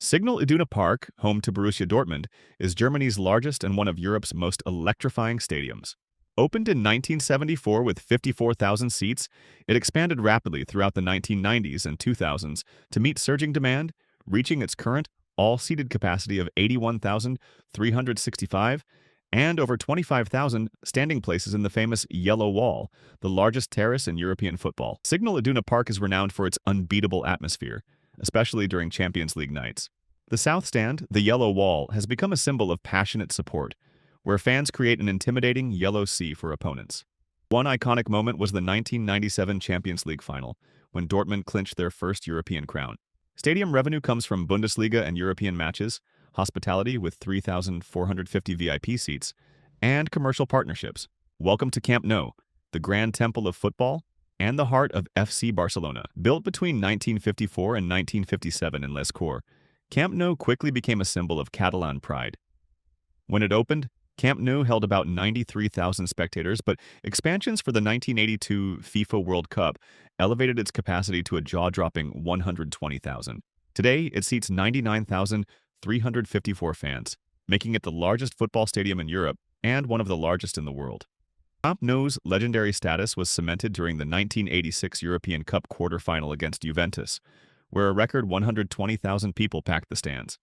Signal Iduna Park, home to Borussia Dortmund, is Germany's largest and one of Europe's most electrifying stadiums. Opened in 1974 with 54,000 seats, it expanded rapidly throughout the 1990s and 2000s to meet surging demand, reaching its current all-seated capacity of 81,365 and over 25,000 standing places in the famous Yellow Wall, the largest terrace in European football. Signal Iduna Park is renowned for its unbeatable atmosphere, especially during Champions League nights. The South Stand, the Yellow Wall, has become a symbol of passionate support, where fans create an intimidating yellow sea for opponents. One iconic moment was the 1997 Champions League final, when Dortmund clinched their first European crown. Stadium revenue comes from Bundesliga and European matches, hospitality with 3,450 VIP seats, and commercial partnerships. Welcome to Camp Nou, the grand temple of football and the heart of FC Barcelona. Built between 1954 and 1957 in Les Corts, Camp Nou quickly became a symbol of Catalan pride. When it opened, Camp Nou held about 93,000 spectators, but expansions for the 1982 FIFA World Cup elevated its capacity to a jaw-dropping 120,000. Today, it seats 99,354 fans, making it the largest football stadium in Europe and one of the largest in the world. Camp Nou's legendary status was cemented during the 1986 European Cup quarter-final against Juventus, where a record 120,000 people packed the stands.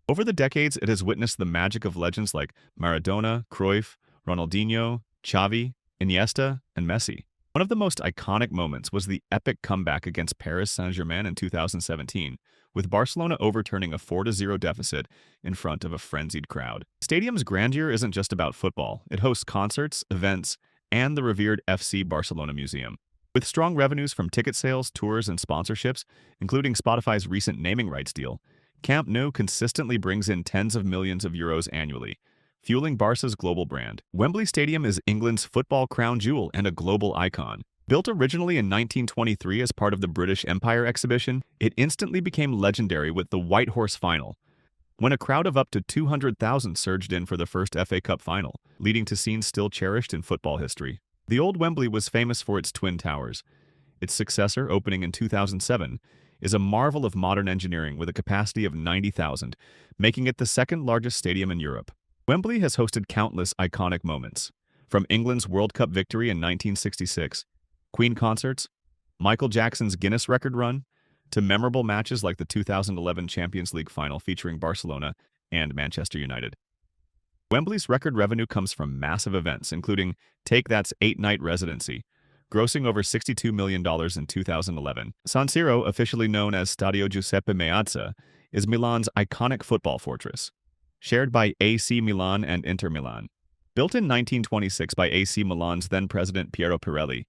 Over the decades, it has witnessed the magic of legends like Maradona, Cruyff, Ronaldinho, Xavi, Iniesta, and Messi. One of the most iconic moments was the epic comeback against Paris Saint-Germain in 2017, with Barcelona overturning a 4-0 deficit in front of a frenzied crowd. Stadium's grandeur isn't just about football. It hosts concerts, events, and the revered FC Barcelona Museum. With strong revenues from ticket sales, tours, and sponsorships, including Spotify's recent naming rights deal, Camp Nou consistently brings in tens of millions of euros annually, fueling Barca's global brand. Wembley Stadium is England's football crown jewel and a global icon. Built originally in 1923 as part of the British Empire exhibition, it instantly became legendary with the White Horse Final, when a crowd of up to 200,000 surged in for the first FA Cup final, leading to scenes still cherished in football history. The old Wembley was famous for its twin towers. Its successor, opening in 2007, is a marvel of modern engineering with a capacity of 90,000, making it the second largest stadium in Europe. Wembley has hosted countless iconic moments, from England's World Cup victory in 1966, Queen concerts, Michael Jackson's Guinness record run, to memorable matches like the 2011 Champions League final featuring Barcelona and Manchester United. Wembley's record revenue comes from massive events, including Take That's 8-night residency, grossing over $62 million in 2011. San Siro, officially known as Stadio Giuseppe Meazza, is Milan's iconic football fortress, shared by AC Milan and Inter Milan. Built in 1926 by AC Milan's then-president Piero Pirelli,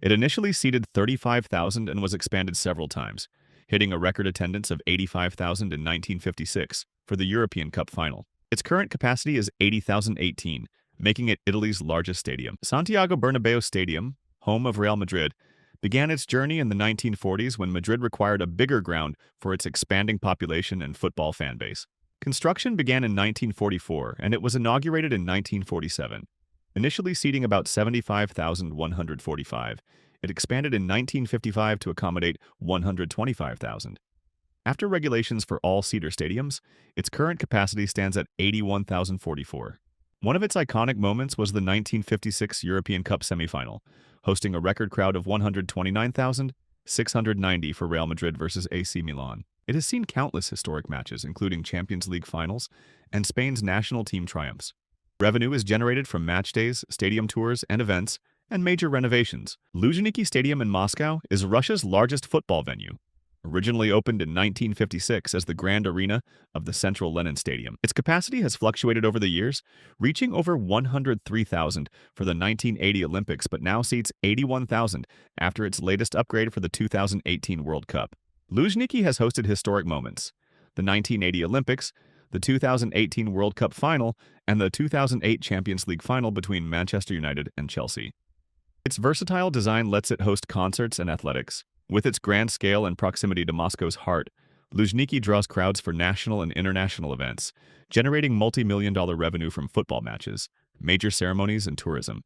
it initially seated 35,000 and was expanded several times, hitting a record attendance of 85,000 in 1956 for the European Cup final. Its current capacity is 80,018, making it Italy's largest stadium. Santiago Bernabéu Stadium, home of Real Madrid, began its journey in the 1940s when Madrid required a bigger ground for its expanding population and football fan base. Construction began in 1944, and it was inaugurated in 1947. Initially seating about 75,145, it expanded in 1955 to accommodate 125,000. After regulations for all cedar stadiums, its current capacity stands at 81,044. One of its iconic moments was the 1956 European Cup semifinal, hosting a record crowd of 129,690 for Real Madrid versus AC Milan. It has seen countless historic matches, including Champions League finals and Spain's national team triumphs. Revenue is generated from match days, stadium tours and events, and major renovations. Luzhniki Stadium in Moscow is Russia's largest football venue. Originally opened in 1956 as the Grand Arena of the Central Lenin Stadium, its capacity has fluctuated over the years, reaching over 103,000 for the 1980 Olympics, but now seats 81,000 after its latest upgrade for the 2018 World Cup. Luzhniki has hosted historic moments: the 1980 Olympics, the 2018 World Cup final, and the 2008 Champions League final between Manchester United and Chelsea. Its versatile design lets it host concerts and athletics. With its grand scale and proximity to Moscow's heart, Luzhniki draws crowds for national and international events, generating multi-million-dollar revenue from football matches, major ceremonies, and tourism.